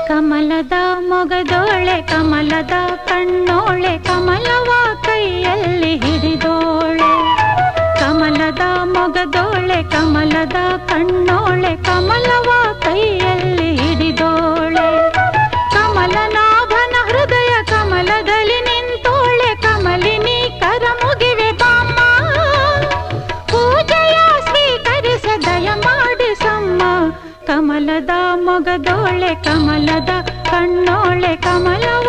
ಕಮಲದ ಮೊಗದೋಳೆ ಕಮಲದ ಕಣ್ಣೋಳೆ ಕಮಲವ ಕೈಯಲ್ಲಿ ಹಿಡಿದೋಳೆ. ಕಮಲದ ಮೊಗದೋಳೆ ಕಮಲದ ಕಣ್ಣೋಳೆ ಕಮಲವ ಕೈಯಲ್ಲಿ ಹಿಡಿದೋಳೆ. ಕಮಲನಾಭನ ಹೃದಯ ಕಮಲದಲ್ಲಿ ನಿಂತೋಳೆ ಕಮಲಿನಿ ಕರ ಮುಗಿವೆ ಬಾಮ್ಮ. ಪೂಜೆಯ ಸ್ವೀಕರಿಸ ದಯ ಮಾಡಿಸಮ್ಮ. ಕಮಲದ ಮೊಗದೋಳೆ ಕಮಲದ ಕಣ್ಣೋಳೆ ಕಮಲವ